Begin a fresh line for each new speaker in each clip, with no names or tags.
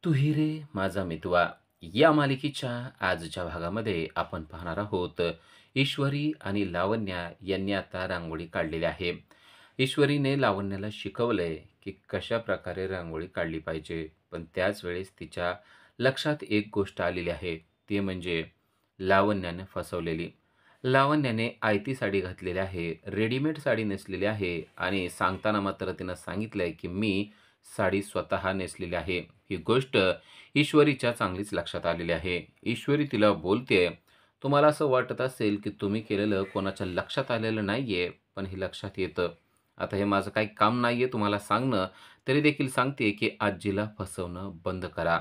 तू ही रे माझा मितवा या मालिकेच्या आजच्या भागामध्ये आपण पाहणार आहोत. ईश्वरी आणि लावण्या यांनी आता रांगोळी काढलेली आहे. ईश्वरीने लावण्याला शिकवलंय की कशा प्रकारे रांगोळी काढली पाहिजे, पण त्याच वेळेस तिच्या लक्षात एक गोष्ट आलेली आहे, ती म्हणजे लावण्याने फसवलेली. लावण्याने आयती साडी घातलेली आहे, रेडीमेड साडी नेसलेली आहे आणि सांगताना मात्र तिनं सांगितलंय की मी साडी स्वतः नेसलेली आहे. ही गोष्ट ईश्वरीच्या चांगलीच लक्षात आलेली आहे. ईश्वरी तिला बोलतेय, "तुम्हाला असं वाटत असेल की तुम्ही केलेलं कोणाच्या लक्षात आलेलं नाहीये, पण हे लक्षात येतं. आता हे माझं काही काम नाहीये तुम्हाला सांगणं, तरी देखील सांगते की आजीला फसवणं बंद करा.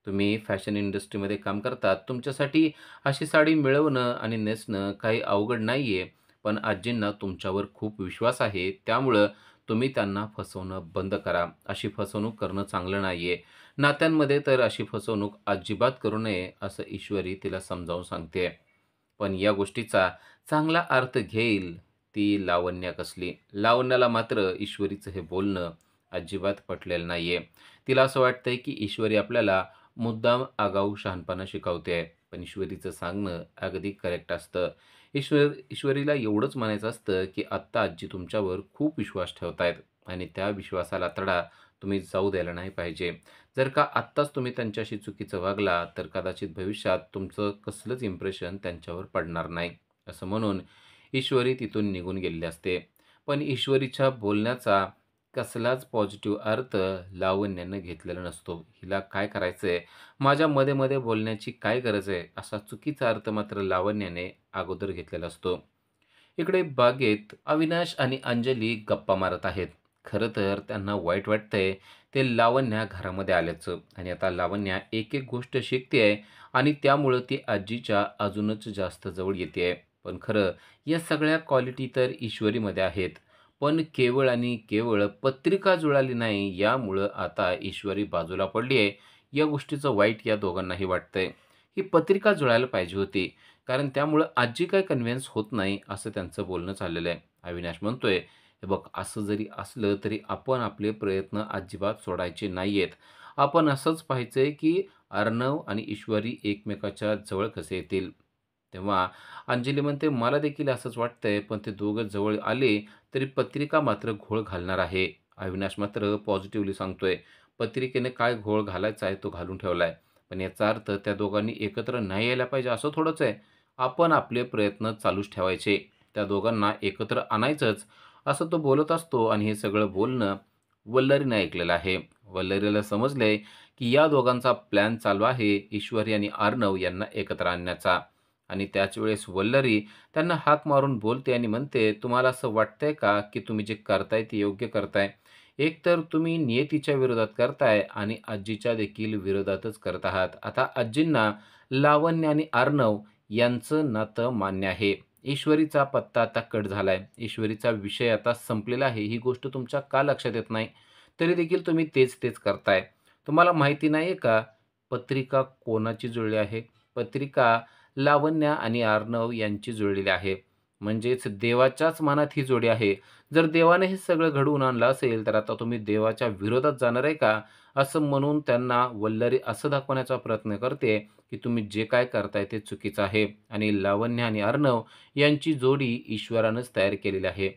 तुम्ही फॅशन इंडस्ट्रीमध्ये काम करतात. तुमच्यासाठी अशी साडी मिळवणं आणि नेसणं काही अवघड नाहीये. पण आजींना तुमच्यावर खूप विश्वास आहे. त्यामुळं तुम्ही त्यांना फसवणं बंद करा. अशी फसवणूक करणं चांगलं नाहीये. नात्यांमध्ये तर अशी फसवणूक अजिबात करू नये, असं ईश्वरी तिला समजावून सांगतेय. पण या गोष्टीचा चांगला अर्थ घेईल ती लावण्या कसली. लावण्याला मात्र ईश्वरीचं हे बोलणं अजिबात पटलेलं नाहीये. तिला असं वाटतंय की ईश्वरी आपल्याला मुद्दाम आगाऊ शहाणपणा शिकवते. पण ईश्वरीचं सांगणं अगदी करेक्ट असतं. ईश्वरीला एवढंच म्हणायचं असतं की आत्ता आजी तुमच्यावर खूप विश्वास ठेवतायत आणि त्या विश्वासाला तडा तुम्ही जाऊ द्यायला नाही पाहिजे. जर का आत्ताच तुम्ही त्यांच्याशी चुकीचं वागला, तर कदाचित भविष्यात तुमचं कसलंच इम्प्रेशन त्यांच्यावर पडणार नाही, असं म्हणून ईश्वरी तिथून निघून गेलेली असते. पण ईश्वरीच्या बोलण्याचा कसलाच पॉझिटिव्ह अर्थ लावण्यानं घेतलेला नसतो. हिला काय करायचंय? माझ्या मध्ये-मध्ये बोलण्याची काय गरज आहे? असा चुकीचा अर्थ मात्र लावण्याने अगोदर घेतलेला असतो. इकडे बागेत अविनाश आणि अंजली गप्पा मारत आहेत. खरं तर त्यांना वाईट वाटतंय ते लावण्या घरामध्ये आल्याचं आणि आता लावण्या एक-एक गोष्ट शिकतेय आणि त्यामुळं ती आजीच्या अजूनच जास्त जवळ येतेय. पण खरं या सगळ्या क्वालिटी तर ईश्वरीमध्ये आहेत. पण केवळ आणि केवळ पत्रिका जुळाली नाही यामुळं आता ईश्वरी बाजूला पडली आहे. या गोष्टीचं वाईट या दोघांनाही वाटतंय. ही पत्रिका जुळायला पाहिजे होती. कारण त्यामुळं आजी काही कन्व्हिन्स होत नाही, असं त्यांचं बोलणं चाललेलं आहे. अविनाश म्हणतोय, "हे बघ, असं जरी असलं तरी आपण आपले प्रयत्न अजिबात सोडायचे नाहीयेत. आपण असंच पाहायचंय की अर्णव आणि ईश्वरी एकमेकाच्या जवळ कसे येतील." तेव्हा अंजली म्हणते, "मला देखील असंच वाटतंय, पण ते दोघं जवळ आले तरी पत्रिका मात्र घोळ घालणार आहे." अविनाश मात्र पॉझिटिव्हली सांगतोय, "पत्रिकेने काय घोळ घालायचा आहे तो घालून ठेवलाय. पण याचा अर्थ त्या दोघांनी एकत्र नाही यायला पाहिजे असं थोडंच आहे. आपण आपले प्रयत्न चालूच ठेवायचे. त्या दोघांना एकत्र आणायचंच." असं तो बोलत असतो आणि हे सगळं बोलणं वल्लरीने ऐकलेलं आहे. वल्लरीला समजलंय की या दोघांचा प्लॅन चालू आहे ईश्वरी आणि अर्णव यांना एकत्र आणण्याचा. आणि त्याच वेळेस वल्लरी त्यांना हाक मारून बोलते आणि म्हणते, "तुम्हाला असं वाटतंय का की तुम्ही जे करताय ते योग्य करताय? एकतर तुम्ही नियतीच्या विरोधात करताय आणि आजीच्या देखील विरोधातच करत आहात. आता आजींना लावण्य आणि अर्णव यांचं नातं मान्य आहे. ईश्वरीचा पत्ता आता कट झालाय. ईश्वरीचा विषय आता संपलेला आहे. ही गोष्ट तुमच्या का लक्षात येत नाही? तरी देखील तुम्ही तेच करताय. तुम्हाला माहिती नाहीये का पत्रिका कोणाची जुळली आहे? पत्रिका लावण्या आणि अर्णव यांची जुळलेली आहे. म्हणजेच देवाच्याच मनात ही जोडी आहे. जर देवाने हे सगळं घडवून आणलं असेल, तर आता तुम्ही देवाच्या विरोधात जाणार आहे का? असं म्हणून त्यांना वल्लरी असं दाखवण्याचा प्रयत्न करते, की तुम्ही जे काय करताय ते चुकीचं आहे आणि लावण्य आणि अर्णव यांची जोडी ईश्वरानंच तयार केलेली आहे.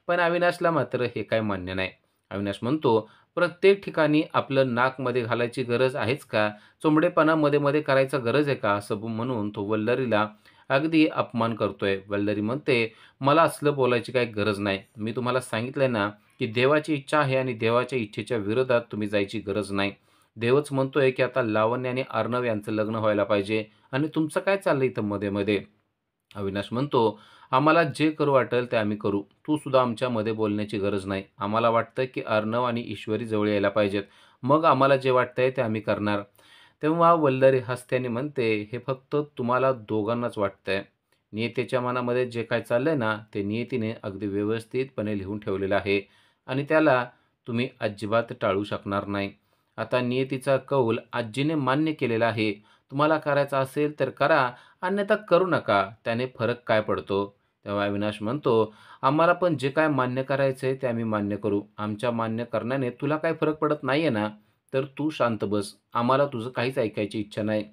पण अविनाशला मात्र हे काही मान्य नाही. अविनाश म्हणतो, "प्रत्येक ठिकाणी आपलं नाक मध्ये घालायची गरज आहेच का? चोंबडेपणा मध्ये-मध्ये करायचा गरज आहे का?" असं म्हणून तो वल्लरीला अगदी अपमान करतोय. वल्लरी म्हणते, "मला असलं बोलायची काही गरज नाही. मी तुम्हाला सांगितलंय ना, की देवाची इच्छा आहे आणि देवाच्या इच्छेच्या विरोधात तुम्ही जायची गरज नाही. देवच म्हणतोय, की आता लावण्य आणि अर्णव यांचं लग्न व्हायला पाहिजे आणि तुमचं काय चाललंय इथं मध्ये-मध्ये?" अविनाश म्हणतो, "आम्हाला जे करू वाटेल ते आम्ही करू. तू सुद्धा आमच्यामध्ये बोलण्याची गरज नाही. आम्हाला वाटतं की अर्णव आणि ईश्वरी जवळ यायला पाहिजेत. मग आम्हाला जे वाटतंय ते आम्ही करणार." तेव्हा वल्लरी हसते आणि म्हणते, "हे फक्त तुम्हाला दोघांनाच वाटतंय. नियतीच्या मनामध्ये जे काही चाललंय ना, ते नियतीने अगदी व्यवस्थितपणे लिहून ठेवलेलं आहे आणि त्याला तुम्ही अजिबात टाळू शकणार नाही. आता नियतीचा कौल आजीने मान्य केलेला आहे. तुम्हाला करायचा असेल तर करा, अन्यथा करू नका. त्याने फरक काय पडतो?" तेव्हा अविनाश म्हणतो, "आम्हाला पण जे काय मान्य करायचंय ते आम्ही मान्य करू. आमच्या मान्य करण्याने तुला काही फरक पडत नाहीये ना?" तर तू शांत बस. आम्हाला तुझं काहीच ऐकायची इच्छा नाही."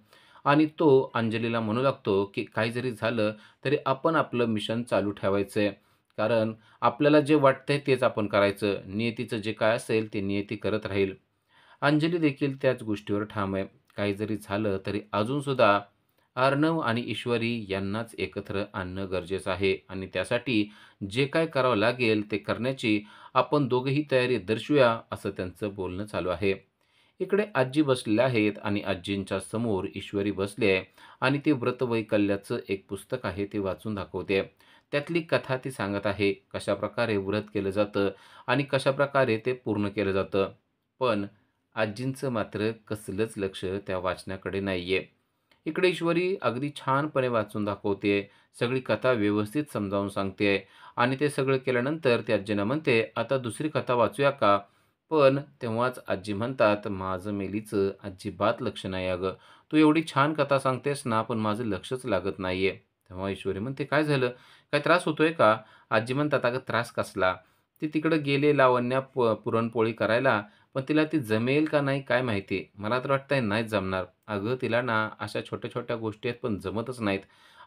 आणि तो अंजलीला म्हणू लागतो, की "काही जरी झालं तरी आपण आपलं मिशन चालू ठेवायचंय. कारण आपल्याला जे वाटतंय तेच आपण करायचं. नियतीचं जे काय असेल ते नियती करत राहील." अंजली देखील त्याच गोष्टीवर ठाम आहे. काही जरी झालं तरी अजूनसुद्धा अर्णव आणि ईश्वरी यांनाच एकत्र आणणं गरजेचं आहे आणि त्यासाठी जे काय करावं लागेल ते करण्याची आपण दोघेही तयारी दर्शवूया, असं त्यांचं बोलणं चालू आहे. इकडे आजी बसलेल्या आहेत आणि आजींच्या समोर ईश्वरी बसली आहे आणि ती व्रतवैकल्याचं एक पुस्तक आहे ते वाचून दाखवते. त्यातली कथा ती सांगत आहे. कशाप्रकारे व्रत केलं जातं आणि कशाप्रकारे ते पूर्ण केलं जातं. पण आजींचं मात्र कसलंच लक्ष त्या वाचनाकडे नाहीये. इकडे ईश्वरी अगदी छानपणे वाचून दाखवते. सगळी कथा व्यवस्थित समजावून सांगते आणि ते सगळं केल्यानंतर ती आजींना म्हणते, "आता दुसरी कथा वाचूया का?" पण तेव्हाच आजी म्हणतात, "माझं मेलीचं अजिबात लक्ष नाही अगं. तू एवढी छान कथा सांगतेस ना, पण माझं लक्षच लागत नाहीये." तेव्हा ईश्वरी म्हणते, "काय झालं? काय त्रास होतोय का?" आजी म्हणतात, "अगं त्रास कसला? ती तिकडं गेली लावण्या पुरणपोळी करायला, पण तिला ती जमेल का नाही काय माहिती. मला तर वाटतंय नाहीच जमणार. अगं तिला ना अशा छोट्या-छोट्या गोष्टी आहेत पण जमतच नाहीत.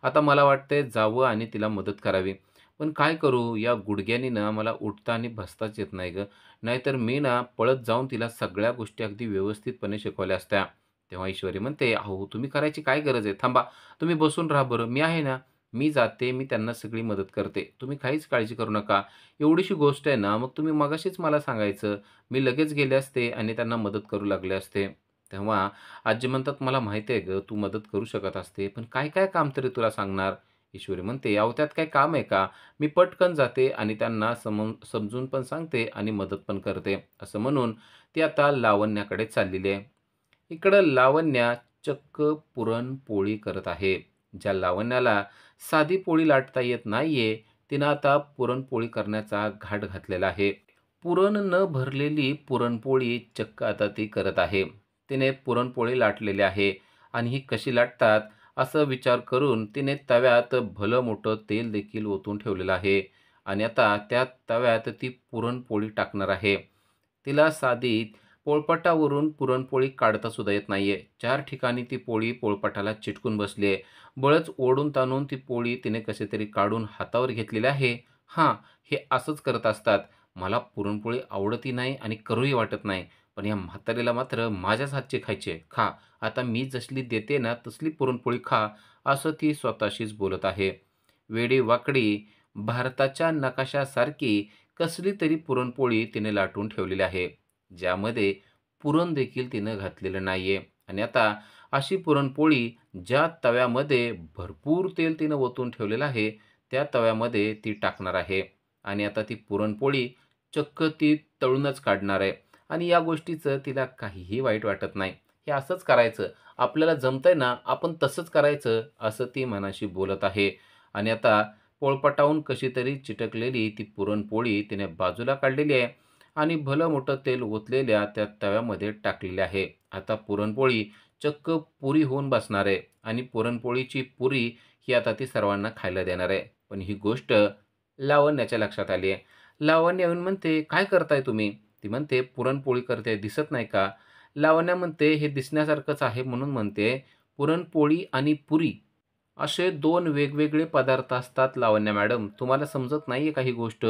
आता मला वाटतंय जावं आणि तिला मदत करावी. पण काय करू या गुडघ्यानी ना मला उठता आणि बसताच येत नाही गं. नाहीतर मी ना पळत जाऊन तिला सगळ्या गोष्टी अगदी व्यवस्थितपणे शिकवल्या असत्या." तेव्हा ईश्वरी म्हणते, "अहो तुम्ही करायची काय गरज आहे? थांबा. तुम्ही बसून राहा बरं. मी आहे ना. मी जाते. मी त्यांना सगळी मदत करते. तुम्ही काहीच काळजी करू नका. एवढीशी गोष्ट आहे ना, मग तुम्ही मगाशीच मला सांगायचं. मी लगेच गेले असते आणि त्यांना मदत करू लागले असते." तेव्हा आजी म्हणतात, "मला माहिती आहे गं, तू मदत करू शकत असते. पण काय-काय काम तरी तुला सांगणार?" ईश्वरी म्हणते, "अहो त्यात काही काम आहे का? मी पटकन जाते आणि त्यांना समजून पण सांगते आणि मदत पण करते." असं म्हणून ती आता लावण्याकडे चाललेली आहे. इकडं लावण्या चक्क पुरणपोळी करत आहे. ज्या लावण्याला साधी पोळी लाटता येत नाहीये, तिनं आता पुरणपोळी करण्याचा घाट घातलेला आहे. पुरण न भरलेली पुरणपोळी चक्क आता ती करत आहे. तिने पुरणपोळी लाटलेली आहे आणि ही कशी लाटतात असा विचार करून तिने तव्यात भलं मोठं तेल देखील ओतून ठेवलेलं आहे आणि आता त्या तव्यात ती पुरणपोळी टाकणार आहे. तिला साधी पोळपाटावरून पुरणपोळी काढता सुद्धा येत नाहीये. 4 ठिकाणी ती पोळी पोळपाटाला चिटकून बसली आहे. बळंच ओढून ताणून ती पोळी तिने कशीतरी काढून हातावर घेतलेली आहे. हां, हे असंच करत असतात. मला पुरणपोळी आवडतही नाही आणि करूही वाटत नाही. पण या म्हातारीला मात्र माझ्याच हातची खायची आहे. खा. आता मी जसली देते ना, तसली पुरणपोळी खा, असं ती स्वतःशीच बोलत आहे. वेडीवाकडी भारताच्या नकाशासारखी कसली तरी पुरणपोळी तिने लाटून ठेवलेली आहे, ज्यामध्ये पुरण देखील तिनं घातलेलं नाहीये आणि आता अशी पुरणपोळी ज्या तव्यामध्ये भरपूर तेल तिनं ओतून ठेवलेलं आहे, त्या तव्यामध्ये ती टाकणार आहे आणि आता ती पुरणपोळी चक्क ती तळूनच काढणार आहे आणि या गोष्टीचं तिला काहीही वाईट वाटत नाही. हे असंच करायचं. आपल्याला जमतंय ना, आपण तसंच करायचं, असं ती मनाशी बोलत आहे आणि आता पोळपाटाहून कशीतरी चिटकलेली ती पुरणपोळी तिने बाजूला काढलेली आहे आणि भलं मोठं तेल ओतलेल्या त्या तव्यामध्ये टाकलेले आहे. आता पुरणपोळी चक्क पुरी होऊन बसणार आहे आणि पुरणपोळीची पुरी ही आता ती सर्वांना खायला देणार आहे. पण ही गोष्ट लावण्याच्या लक्षात आली आहे. लावण्य येऊन म्हणते, "काय करताय तुम्ही?" ती म्हणते, "पुरणपोळी करते, दिसत नाही का?" लावण्य म्हणते, "हे दिसण्यासारखंच आहे म्हणून म्हणते." पुरणपोळी आणि पुरी असे 2 वेगवेगळे पदार्थ असतात लावण्या मॅडम. तुम्हाला समजत नाहीये का ही गोष्ट?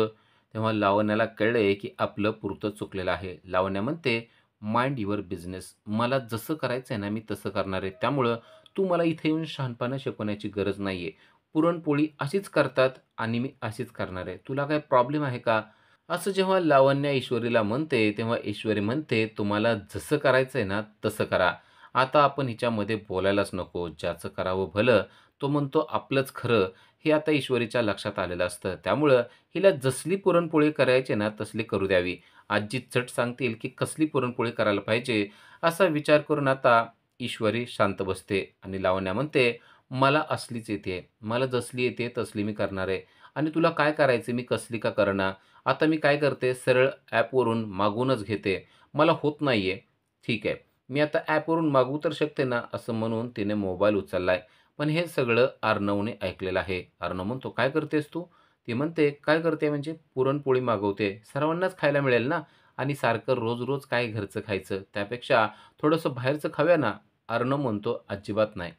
तेव्हा लावण्याला कळलंय, की आपलं पुरतं चुकलेलं आहे. लावण्या म्हणते, "माइंड युअर बिझनेस. मला जसं करायचंय ना, मी तसं करणार आहे. त्यामुळं तू मला इथे येऊन शहाणपणा शिकवण्याची गरज नाहीये. पुरणपोळी अशीच करतात आणि मी अशीच करणार आहे. तुला काही प्रॉब्लेम आहे का?" असं जेव्हा लावण्या ईश्वरीला म्हणते, तेव्हा ईश्वरी म्हणते, "तुम्हाला जसं करायचंय ना, तसं करा. आता आपण हिच्यामध्ये बोलायलाच नको. ज्याचं करावं भलं, तो म्हणतो आपलंच खरं." हे आता ईश्वरीच्या लक्षात आलेलं असतं. त्यामुळं हिला जसली पुरणपोळी करायची ना, तसली करू द्यावी. आजी चट सांगतील, की कसली पुरणपोळी करायला पाहिजे, असा विचार करून आता ईश्वरी शांत बसते आणि लावण्या म्हणते, "मला असलीच येते. मला जसली येते तसली मी करणार आहे आणि तुला काय करायचं मी कसली का करेना. आता मी काय करते, सरळ ॲपवरून मागवूनच घेते. मला होत नाहीये. ठीक आहे. मी आता ॲपवरून मागवू तर शकते ना?" असं म्हणून तिने मोबाईल उचललाय. पण हे सगळं अर्णवने ऐकलेलं आहे. अर्णव म्हणतो, "काय करतेस तू?" ती म्हणते, "काय करते म्हणजे? पुरणपोळी मागवते. सर्वांनाच खायला मिळेल ना. आणि सारखं रोज-रोज काय घरचं खायचं? त्यापेक्षा थोडंसं बाहेरचं खाऊया ना." अर्णव म्हणतो, "अजिबात नाही.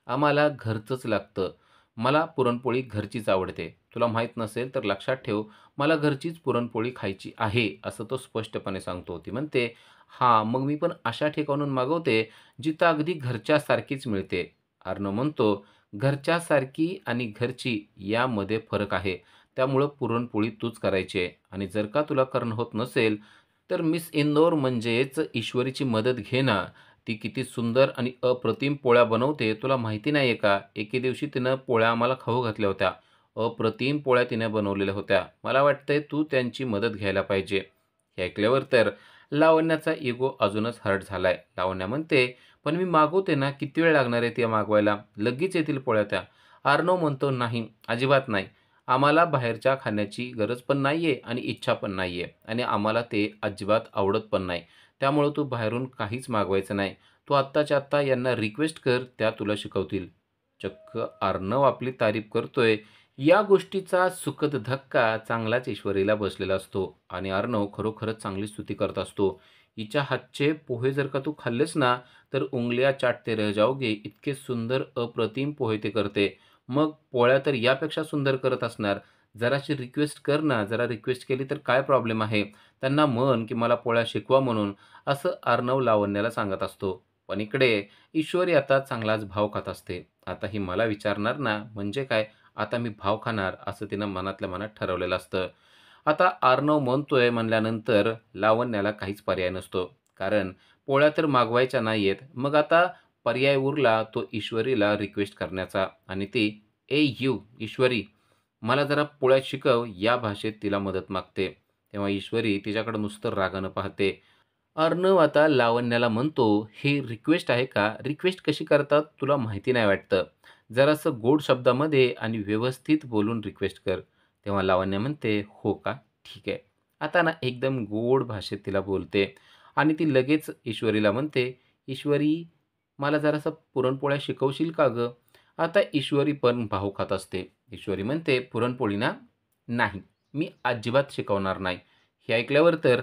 आम्हाला घरचंच लागतं. मला पुरणपोळी घरचीच आवडते. तुला माहीत नसेल तर लक्षात ठेव, मला घरचीच पुरणपोळी खायची आहे." असं तो स्पष्टपणे सांगतो. ती म्हणते, "हां, मग मी पण अशा ठिकाणाहून मागवते, जिथं अगदी घरच्यासारखीच मिळते." अर्णव म्हणतो, "घरच्यासारखी आणि घरची यामध्ये फरक आहे. त्यामुळं पुरणपोळी तूच करायची आहे आणि जर का तुला करणं होत नसेल, तर मिस इंदोर म्हणजेच ईश्वरीची मदत घे ना. ती किती सुंदर आणि अप्रतिम पोळ्या बनवते, तुला माहिती नाही आहे का? एके दिवशी तिनं पोळ्या आम्हाला खाऊ घातल्या होत्या. अप्रतिम पोळ्या तिने बनवलेल्या होत्या. मला वाटतंय तू त्यांची मदत घ्यायला पाहिजे." हे ऐकल्यावर तर लावण्याचा इगो अजूनच हर्ट झालाय. लावण्या म्हणते, "पण मी मागवते ना, किती वेळ लागणार आहे ते मागवायला? लगेच येतील पोळ्या त्या." अर्णव म्हणतो, "नाही, अजिबात नाही. आम्हाला बाहेरच्या खाण्याची गरज पण नाहीये आणि इच्छा पण नाहीये आणि आम्हाला ते अजिबात आवडत पण नाही. त्यामुळं तू बाहेरून काहीच मागवायचं नाही. तू आत्ताच्या आत्ता यांना रिक्वेस्ट कर, त्या तुला शिकवतील." चक्क अर्णव आपली तारीफ करतोय, या गोष्टीचा सुखद धक्का चांगलाच ईश्वरीला बसलेला असतो आणि अर्णव खरोखरच चांगली स्तुती करत असतो. "हिच्या हातचे पोहे जर का तू खाल्लेस ना, तर उंगलिया चाटते रह जाओगे. इतके सुंदर अप्रतिम पोहे ते करते. मग पोळ्या तर यापेक्षा सुंदर करत असणार. जराशी रिक्वेस्ट कर ना." जरा रिक्वेस्ट केली तर काय प्रॉब्लेम आहे? त्यांना म्हण की मला पोळ्या शिकवा म्हणून, असं अर्णव लावण्याला सांगत असतो. पण इकडे ईश्वरी आता चांगलाच भाव खात असते. आता ही मला विचारणार ना, म्हणजे काय, आता मी भाव खाणार असं तिनं मनातल्या मनात ठरवलेलं असतं. आता अर्णव म्हणतोय म्हणल्यानंतर लावण्याला काहीच पर्याय नसतो. कारण पोळ्या तर मागवायच्या नाहीयेत. मग आता पर्याय उरला तो ईश्वरीला रिक्वेस्ट करण्याचा आणि ती, "ए यू ईश्वरी, मला जरा पोळ्या शिकव." या भाषेत तिला मदत मागते. तेव्हा ईश्वरी तिच्याकडे नुसतं रागानं पाहते. अर्णव आता लावण्याला म्हणतो, "ही रिक्वेस्ट आहे का? रिक्वेस्ट कशी करतात तुला माहिती नाही वाटतं. जरासं गोड शब्दामध्ये आणि व्यवस्थित बोलून रिक्वेस्ट कर." तेव्हा लावण्य म्हणते, "हो का? ठीक आहे." आता ना एकदम गोड भाषेत तिला बोलते आणि ती लगेच ईश्वरीला म्हणते, "ईश्वरी, मला जरासं पुरणपोळ्या शिकवशील का गं?" आता ईश्वरी पण भाव खात असते. ईश्वरी म्हणते, "पुरणपोळी ना? नाही, मी अजिबात शिकवणार नाही." हे ऐकल्यावर तर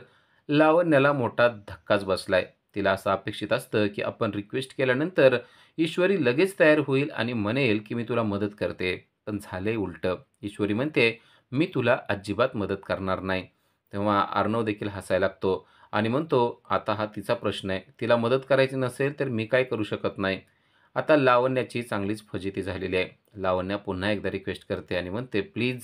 लावण्याला मोठा धक्काच बसलाय. तिला असं अपेक्षित असतं, की आपण रिक्वेस्ट केल्यानंतर ईश्वरी लगेच तयार होईल आणि म्हणेल, की "मी तुला मदत करते." पण झालंय उलटं. ईश्वरी म्हणते, "मी तुला अजिबात मदत करणार नाही." तेव्हा अर्णव देखील हसायला लागतो आणि म्हणतो, "आता हा तिचा प्रश्न आहे. तिला मदत करायची नसेल, तर मी काय करू शकत नाही." आता लावण्याची चांगलीच फजिती झालेली आहे. लावण्या पुन्हा एकदा रिक्वेस्ट करते आणि म्हणते, "प्लीज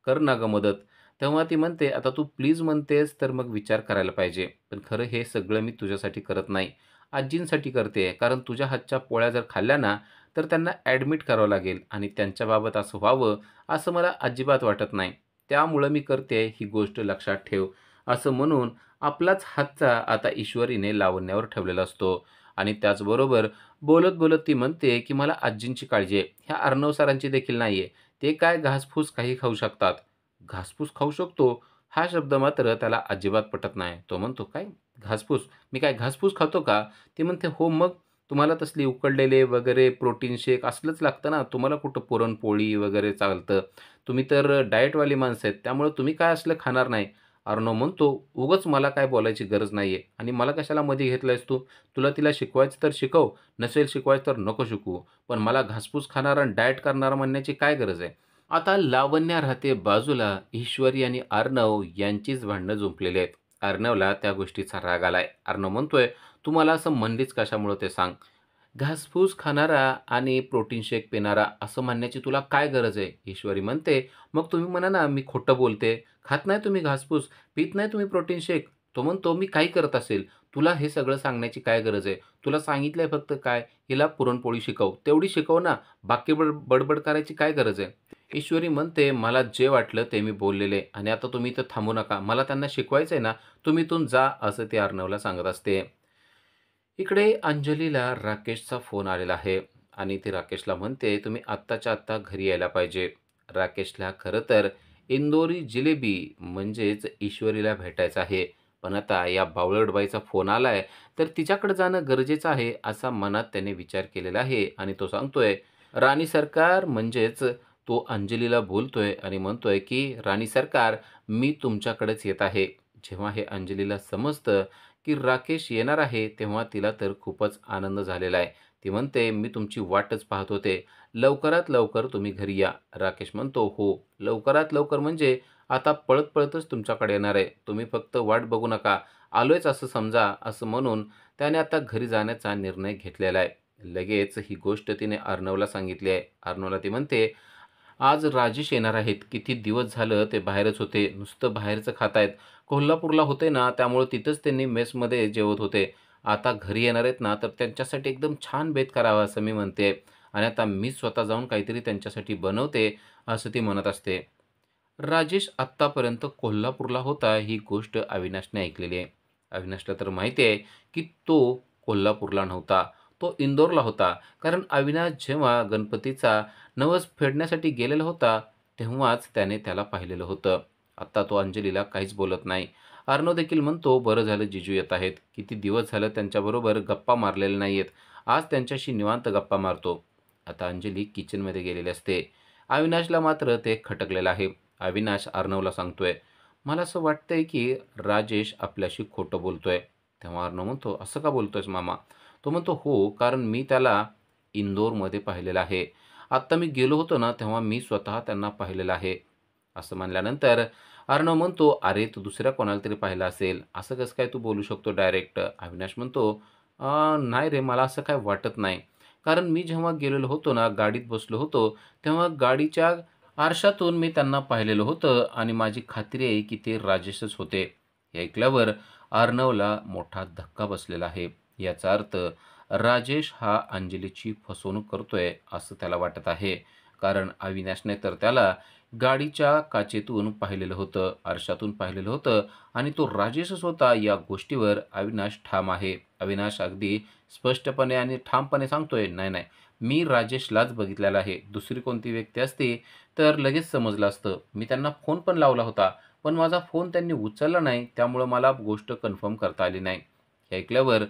कर ना गं मदत." तेव्हा ती म्हणते, "आता तू प्लीज म्हणतेस तर मग विचार करायला पाहिजे. पण खरं हे सगळं मी तुझ्यासाठी करत नाही. आजींसाठी करते आहे. कारण तुझ्या हातच्या पोळ्या जर खाल्ल्या ना, तर त्यांना ॲडमिट करावं लागेल आणि त्यांच्याबाबत असं व्हावं, असं मला अजिबात वाटत नाही. त्यामुळं मी करते ही गोष्ट लक्षात ठेव." असं म्हणून आपलाच हातचा आता ईश्वरीने लावण्यावर ठेवलेला असतो आणि त्याचबरोबर बोलत-बोलत ती म्हणते, की "मला आजींची काळजी आहे. ह्या अर्णव सरांची देखील नाही आहे. ते काय घासफूस काही खाऊ शकतात." घासपूस खाऊ शकतो, हा शब्द मात्र त्याला अजिबात पटत नाही. तो म्हणतो, "काय घासपूस? मी काय घासपूस खातो का?" ती म्हणते, "हो मग, तुम्हाला तसली उकडलेले वगैरे प्रोटीन शेक असलंच लागतं ना. तुम्हाला कुठं पुरणपोळी वगैरे चालतं. तुम्ही तर डाएटवाली माणसं आहेत. त्यामुळे तुम्ही काय असलं खाणार नाही." अर्णव म्हणतो, "उगाच मला काय बोलायची गरज नाहीये आणि मला कशाला मध्ये घेतलंयस तू? तुला तिला शिकवायचं तर शिकव, नसेल शिकवायचं तर नको शिकवू. पण मला घासपूस खाणारा आणि डाएट करणारा म्हणण्याची काय गरज आहे?" आता लावण्या राहते बाजूला. ईश्वरी आणि अर्णव यांचीच भांडणं जुंपलेली आहेत. अर्णवला त्या गोष्टीचा राग आलाय. अर्णव म्हणतोय, "तू मला असं म्हणलीच कशामुळं ते सांग? घासफूस खाणारा आणि प्रोटीन शेक पिणारा असं म्हणण्याची तुला काय गरज आहे?" ईश्वरी म्हणते, "मग तुम्ही म्हणा ना मी खोटं बोलते. खात नाही तुम्ही घासफूस, पीत नाही तुम्ही प्रोटीन शेक." तो म्हणतो, "मी काही करत असेल, तुला हे सगळं सांगण्याची काय गरज आहे? तुला सांगितलंय फक्त काय, हिला पुरणपोळी शिकव. तेवढी शिकव ना. बाकी बडबड करायची काय गरज आहे?" ईश्वरी म्हणते, "मला जे वाटलं ते मी बोललेले आणि आता तुम्ही इथं थांबू नका. मला त्यांना शिकवायचंय ना, तुम्ही इथून जा." असं ती अर्णवला सांगत असते. इकडे अंजलीला राकेशचा फोन आलेला आहे आणि ती राकेशला म्हणते, "तुम्ही आत्ताच्या आत्ता घरी यायला पाहिजे." राकेशला खरं तर इंदोरी जिलेबी म्हणजेच ईश्वरीला भेटायचं आहे. पण आता या बावळटबाईचा फोन आलाय, तर तिच्याकडे जाणं गरजेचं आहे, असा मनात त्याने विचार केलेला आहे आणि तो सांगतोय, "राणी सरकार." म्हणजेच तो अंजलीला बोलतोय आणि म्हणतोय, की "राणी सरकार, मी तुमच्याकडेच येत आहे." जेव्हा हे अंजलीला समजतं की राकेश येणार आहे, तेव्हा तिला तर खूपच आनंद झालेला आहे. ती म्हणते, "मी तुमची वाटच पाहत होते. लवकरात लवकर तुम्ही घरी या." राकेश म्हणतो, "हो, लवकरात लवकर म्हणजे आता पळत-पळतच तुमच्याकडे येणार आहे. तुम्ही फक्त वाट बघू नका. आलोयच असं समजा." असं म्हणून त्याने आता घरी जाण्याचा निर्णय घेतलेला आहे. लगेच ही गोष्ट तिने अर्णवला सांगितली आहे. अर्णवला ती म्हणते, आज राजेश येणार आहेत. किती दिवस झालं ते बाहेरच होते. नुसतं बाहेरचं खातायत. कोल्हापूरला होते ना, त्यामुळं तिथंच त्यांनी मेसमध्ये जेवत होते. आता घरी येणार आहेत ना, तर त्यांच्यासाठी एकदम छान बेत करावा असं मी म्हणते आणि आता मीच स्वतः जाऊन काहीतरी त्यांच्यासाठी बनवते, असं ती म्हणत असते. राजेश आत्तापर्यंत कोल्हापूरला होता ही गोष्ट अविनाशने ऐकलेली आहे. अविनाशला तर माहिती आहे, की तो कोल्हापूरला नव्हता. तो इंदोरला होता. कारण अविनाश जेव्हा गणपतीचा नवस फेडण्यासाठी गेलेला होता, तेव्हाच त्याने त्याला पाहिलेलं होतं. आत्ता तो अंजलीला काहीच बोलत नाही. अर्णव देखील म्हणतो, "बरं झालं जिजू येत आहेत. किती दिवस झालं त्यांच्याबरोबर गप्पा मारलेल्या नाहीयेत. आज त्यांच्याशी निवांत गप्पा मारतो." आता अंजली किचनमध्ये गेलेली असते. अविनाशला मात्र ते खटकलेलं आहे. अविनाश अर्णवला सांगतोय, "मला असं वाटतंय की राजेश आपल्याशी खोटं बोलतोय." तेव्हा अर्णव म्हणतो, "असं का बोलतोयस मामा?" तो म्हणतो, "हो, कारण मी त्याला इंदोरमध्ये पाहिलेलं आहे. आत्ता मी गेलो होतो ना, तेव्हा मी स्वतः त्यांना पाहिलेलं आहे." असं म्हणल्यानंतर अर्णव म्हणतो, "अरे, तू दुसऱ्या कोणाला तरी पाहिलं असेल. असं कसं काय तू बोलू शकतो डायरेक्ट?" अविनाश म्हणतो, नाही रे, मला असं काय वाटत नाही. कारण मी जेव्हा गेलेलो होतो ना, गाडीत बसलो होतो, तेव्हा गाडीच्या आरशातून मी त्यांना पाहिलेलं होतं आणि माझी खात्री आहे की ते राजेशच होते." हे ऐकल्यावर अर्णवला मोठा धक्का बसलेला आहे. याचा अर्थ राजेश हा अंजलीची फसवणूक करतोय असं त्याला वाटत आहे. कारण अविनाशने तर त्याला गाडीच्या काचेतून पाहिलेलं होतं, आरशातून पाहिलेलं होतं आणि तो राजेशच होता या गोष्टीवर अविनाश ठाम आहे. अविनाश अगदी स्पष्टपणे आणि ठामपणे सांगतोय, "नाही, नाही, मी राजेशलाच बघितलेलं आहे. दुसरी कोणती व्यक्ती असती तर लगेच समजलं असतं. मी त्यांना फोन पण लावला होता, पण माझा फोन त्यांनी उचलला नाही, त्यामुळं मला गोष्ट कन्फर्म करता आली नाही." हे ऐकल्यावर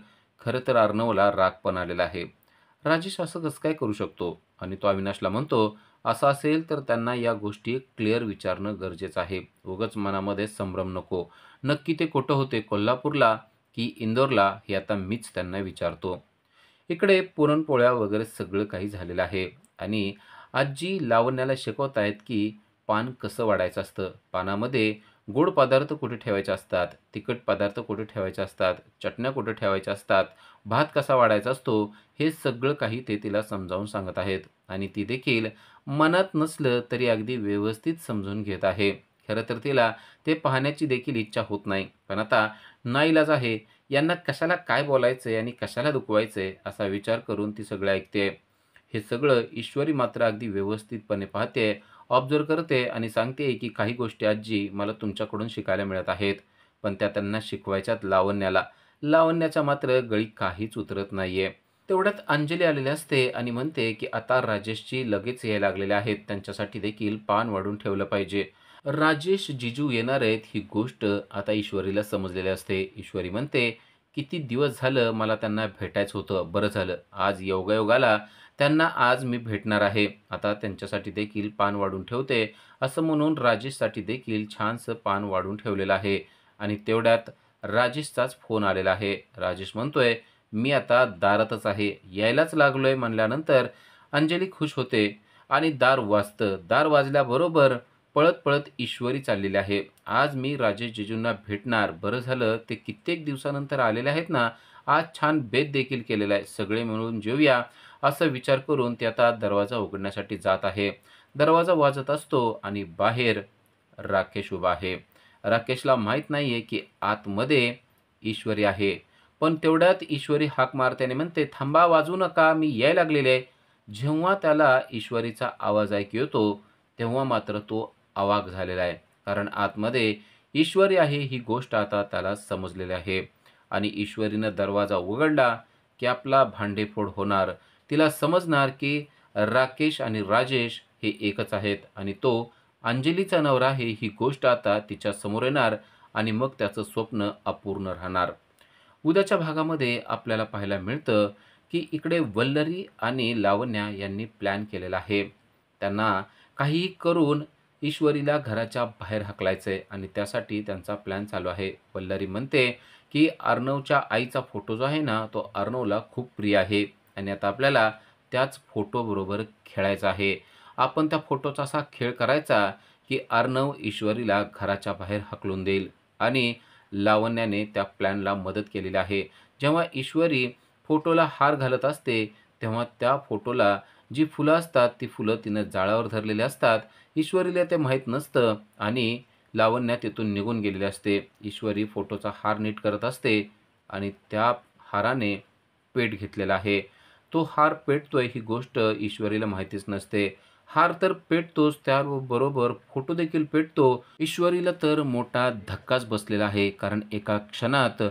खरं तर अर्णवला राग पण आलेला आहे. राजेश असं कसं काय करू शकतो? आणि तो अविनाशला म्हणतो, "असं असेल तर त्यांना या गोष्टी क्लिअर विचारणं गरजेचं आहे. उगाच मनामध्ये संभ्रम नको. नक्की ते कुठं होते, कोल्हापूरला की इंदोरला, हे आता मीच त्यांना विचारतो." इकडे पुरणपोळ्या वगैरे सगळं काही झालेलं आहे आणि आजी लावण्याला शिकवत आहेत की पान कसं वाढायचं असतं. पानामध्ये गोड पदार्थ कुठे ठेवायचे असतात, तिखट पदार्थ कुठे ठेवायचे असतात, चटण्या कुठे ठेवायच्या असतात, भात कसा वाढायचा असतो, हे सगळं काही ते तिला समजावून सांगत आहेत आणि ती देखील मनात नसलं तरी अगदी व्यवस्थित समजून घेत आहे. खरं तर तिला ते पाहण्याची देखील इच्छा होत नाही. पण आता नाईलाज आहे. यांना कशाला काय बोलायचंय आणि कशाला दुखवायचंय असा विचार करून ती सगळं ऐकते. हे सगळं ईश्वरी मात्र अगदी व्यवस्थितपणे पाहते, ऑब्झर्व्ह करते आणि सांगते की काही गोष्टी आजी मला तुमच्याकडून शिकायला मिळत आहेत. पण त्या त्यांना शिकवायच्यात लावण्याला. लावण्याच्या मात्र गळी काहीच उतरत नाहीये. तेवढ्यात अंजली आलेली असते आणि म्हणते की आता राजेशची लगेच यायला लागलेले आहेत. त्यांच्यासाठी देखील पान वाढून ठेवलं पाहिजे. राजेश जिजू येणार आहेत ही गोष्ट आता ईश्वरीला समजलेली असते. ईश्वरी म्हणते, "किती दिवस झालं मला त्यांना भेटायचं होतं. बरं झालं आज योगायोगाला त्यांना आज मी भेटणार आहे. आता त्यांच्यासाठी देखील पान वाढून ठेवते." असं म्हणून राजेशसाठी देखील छानसं पान वाढून ठेवलेलं आहे आणि तेवढ्यात राजेशचाच फोन आलेला आहे. राजेश म्हणतोय, "मी आता दारातच आहे. यायलाच लागलोय." म्हणल्यानंतर अंजली खुश होते आणि दार वाजतं. दार वाजल्याबरोबर पळत-पळत ईश्वरी चाललेली आहे. "आज मी राजेश जिजूंना भेटणार. बरं झालं ते कित्येक दिवसानंतर आलेले आहेत ना, आज छान बेत देखील केलेला आहे. सगळे मिळून जेऊया." असा विचार करून ती आता दरवाजा उघडण्यासाठी जात आहे. दरवाजा वाजत असतो आणि बाहेर राकेश उभा आहे. राकेशला माहीत नाहीये की आतमध्ये ईश्वरी आहे. पण तेवढ्यात ईश्वरी हाक मारते आणि म्हणते, "थांबा, वाजवू नका, मी यायला लागलेली आहे." जेव्हा त्याला ईश्वरीचा आवाज ऐकू येतो, तेव्हा मात्र तो अवाक झालेला आहे. कारण आतमध्ये ईश्वरी आहे ही गोष्ट आता त्याला समजलेली आहे आणि ईश्वरीनं दरवाजा उघडला की आपला भांडेफोड होणार. तिला समजणार की राकेश आणि राजेश हे एकच आहेत आणि तो अंजलीचा नवरा आहे ही गोष्ट आता तिच्या समोर येणार आणि मग त्याचं स्वप्न अपूर्ण राहणार. उद्याच्या भागामध्ये आपल्याला पाहायला मिळतं की इकडे वल्लरी आणि लावण्या यांनी प्लॅन केलेला आहे. त्यांना काहीही करून ईश्वरीला घराच्या बाहेर हाकलायचंय आणि त्यासाठी त्यांचा प्लॅन चालू आहे. वल्लरी म्हणते, की अर्णवच्या आईचा फोटो जो आहे ना, तो अर्णवला खूप प्रिय आहे आणि आता आपल्याला त्याच फोटोबरोबर खेळायचं आहे. आपण त्या फोटोचा असा खेळ करायचा, की अर्णव ईश्वरीला घराच्या बाहेर हाकलून देईल आणि लावण्याने त्या प्लॅनला मदत केलेली आहे. जेव्हा ईश्वरी फोटोला हार घालत असते, तेव्हा त्या फोटोला जी फुलं असतात, ती फुलं तिनं जाळावर धरलेली असतात. ईश्वरीला ते माहीत नसतं आणि लावण्या तिथून निघून गेलेली असते. ईश्वरी फोटोचा हार नीट करत असते आणि त्या हाराने पेट घेतलेला आहे. तो हार पेटतोय ही गोष्ट ईश्वरीला माहितीच नसते. हार तर पेटतोच, त्याबरोबर फोटो देखील पेटतो. ईश्वरीला तर मोठा धक्काच बसलेला आहे, कारण एका क्षणात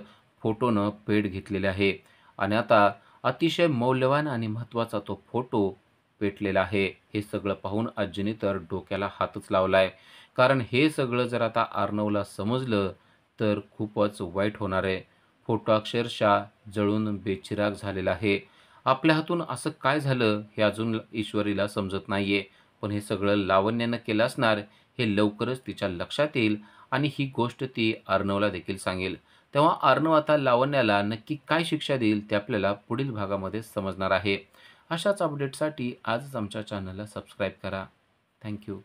फोटोनं पेट घेतलेले आहे आणि आता अतिशय मौल्यवान आणि महत्त्वाचा तो फोटो पेटलेला आहे. हे सगळं पाहून आजीने तर डोक्याला हातच लावलाय. कारण हे सगळं जर आता अर्णवला समजलं, तर खूपच वाईट होणार आहे. फोटो अक्षरशः जळून बेचिराख झालेला आहे. आपल्या हातून असं काय झालं, हे अजून ईश्वरीला समजत नाहीये. पण हे सगळं लावण्यानं केलं असणार, हे लवकरच तिच्या लक्षात येईल आणि ही गोष्ट ती अर्णवला देखील सांगेल. तेव्हा अर्णव आता लावण्याला नक्की काय शिक्षा देईल, ते आपल्याला पुढील भागामध्ये समजणार आहे. अशाच अपडेटसाठी आजच आमच्या चॅनलला सबस्क्राईब करा. Thank you.